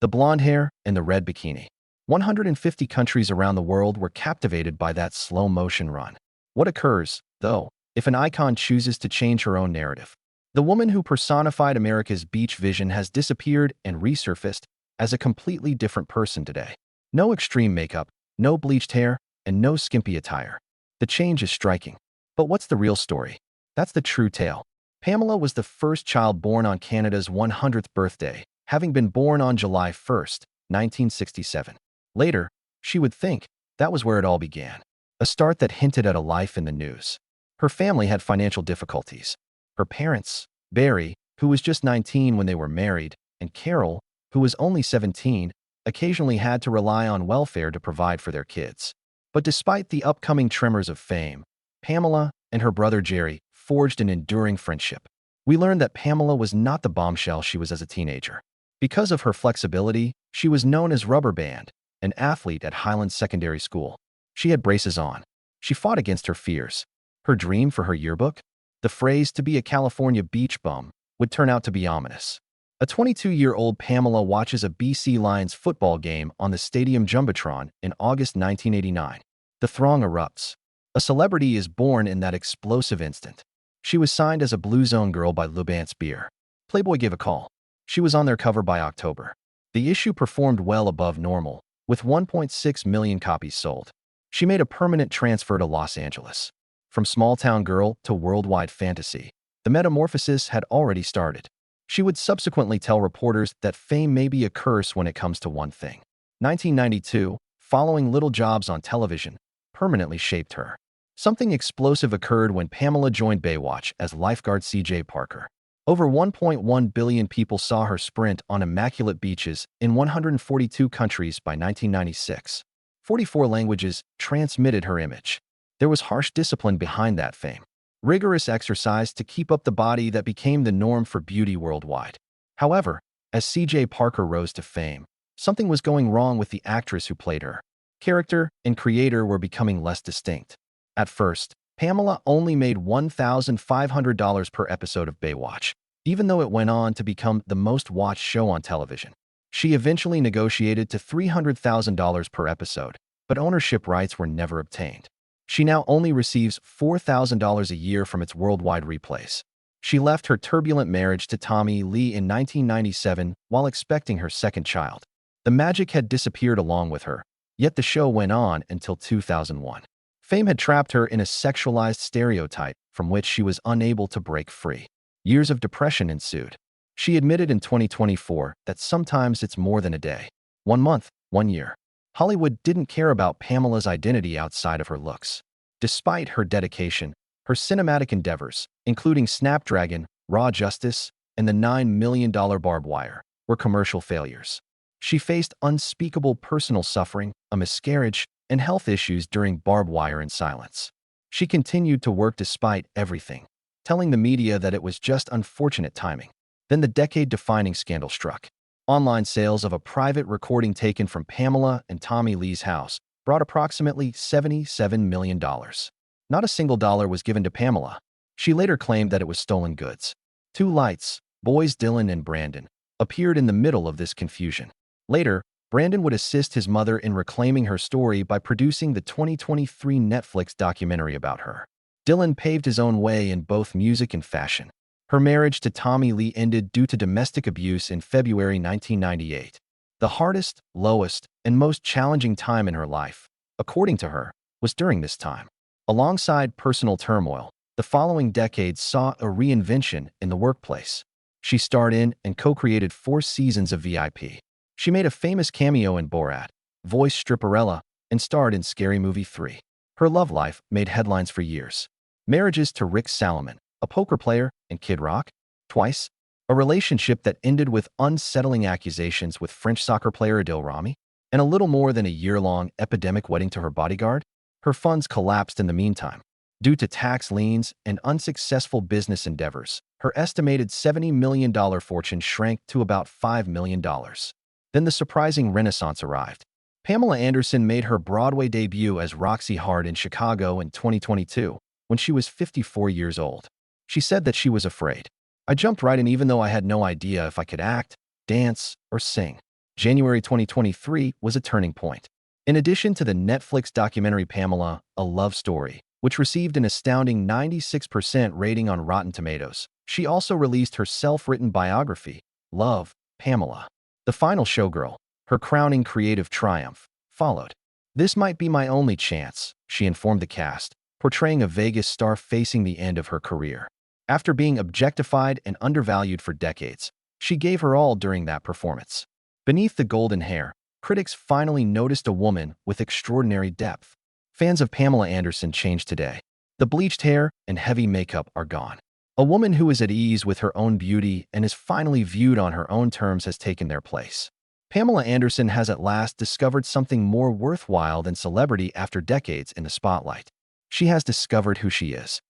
The blonde hair and the red bikini. 150 countries around the world were captivated by that slow-motion run. What occurs, though, if an icon chooses to change her own narrative? The woman who personified America's beach vision has disappeared and resurfaced as a completely different person today. No extreme makeup, no bleached hair, and no skimpy attire. The change is striking. But what's the real story? That's the true tale. Pamela was the first child born on Canada's 100th birthday, having been born on July 1st, 1967. Later, she would think that was where it all began. A start that hinted at a life in the news. Her family had financial difficulties. Her parents, Barry, who was just 19 when they were married, and Carol, who was only 17, occasionally had to rely on welfare to provide for their kids. But despite the upcoming tremors of fame, Pamela and her brother Jerry forged an enduring friendship. We learned that Pamela was not the bombshell she was as a teenager. Because of her flexibility, she was known as Rubber Band, an athlete at Highlands Secondary School. She had braces on. She fought against her fears. Her dream for her yearbook? The phrase "to be a California beach bum" would turn out to be ominous. A 22-year-old Pamela watches a BC Lions football game on the stadium Jumbotron in August 1989. The throng erupts. A celebrity is born in that explosive instant. She was signed as a Blue Zone girl by Lubance Beer. Playboy gave a call. She was on their cover by October. The issue performed well above normal, with 1.6 million copies sold. She made a permanent transfer to Los Angeles. From small-town girl to worldwide fantasy, the metamorphosis had already started. She would subsequently tell reporters that fame may be a curse when it comes to one thing. 1992, following little jobs on television, permanently shaped her. Something explosive occurred when Pamela joined Baywatch as lifeguard CJ Parker. Over 1.1 billion people saw her sprint on immaculate beaches in 142 countries by 1996. 44 languages transmitted her image. There was harsh discipline behind that fame. Rigorous exercise to keep up the body that became the norm for beauty worldwide. However, as CJ Parker rose to fame, something was going wrong with the actress who played her. Character and creator were becoming less distinct. At first, Pamela only made $1,500 per episode of Baywatch, even though it went on to become the most watched show on television. She eventually negotiated to $300,000 per episode, but ownership rights were never obtained. She now only receives $4,000 a year from its worldwide replays. She left her turbulent marriage to Tommy Lee in 1997 while expecting her second child. The magic had disappeared along with her, yet the show went on until 2001. Fame had trapped her in a sexualized stereotype from which she was unable to break free. Years of depression ensued. She admitted in 2024 that sometimes it's more than a day. 1 month, 1 year. Hollywood didn't care about Pamela's identity outside of her looks. Despite her dedication, her cinematic endeavors, including Snapdragon, Raw Justice, and the $9 million Barbed Wire, were commercial failures. She faced unspeakable personal suffering, a miscarriage, and health issues during Barbed Wire in silence. She continued to work despite everything, telling the media that it was just unfortunate timing. Then the decade-defining scandal struck. Online sales of a private recording taken from Pamela and Tommy Lee's house brought approximately $77 million. Not a single dollar was given to Pamela. She later claimed that it was stolen goods. Two lights, boys Dylan and Brandon, appeared in the middle of this confusion. Later, Brandon would assist his mother in reclaiming her story by producing the 2023 Netflix documentary about her. Dylan paved his own way in both music and fashion. Her marriage to Tommy Lee ended due to domestic abuse in February 1998. The hardest, lowest, and most challenging time in her life, according to her, was during this time. Alongside personal turmoil, the following decades saw a reinvention in the workplace. She starred in and co-created 4 seasons of VIP. She made a famous cameo in Borat, voiced Stripperella, and starred in Scary Movie 3. Her love life made headlines for years. Marriages to Rick Salomon, a poker player, and Kid Rock, twice. A relationship that ended with unsettling accusations with French soccer player Adil Rami, and a little more than a year-long epidemic wedding to her bodyguard. Her funds collapsed in the meantime. Due to tax liens and unsuccessful business endeavors, her estimated $70 million fortune shrank to about $5 million. Then the surprising renaissance arrived. Pamela Anderson made her Broadway debut as Roxy Hart in Chicago in 2022, when she was 54 years old. She said that she was afraid. I jumped right in even though I had no idea if I could act, dance, or sing. January 2023 was a turning point. In addition to the Netflix documentary Pamela, A Love Story, which received an astounding 96% rating on Rotten Tomatoes, she also released her self-written biography, Love, Pamela. The final showgirl, her crowning creative triumph, followed. "This might be my only chance," she informed the cast, portraying a Vegas star facing the end of her career. After being objectified and undervalued for decades, she gave her all during that performance. Beneath the golden hair, critics finally noticed a woman with extraordinary depth. Fans of Pamela Anderson changed today. The bleached hair and heavy makeup are gone. A woman who is at ease with her own beauty and is finally viewed on her own terms has taken their place. Pamela Anderson has at last discovered something more worthwhile than celebrity after decades in the spotlight. She has discovered who she is.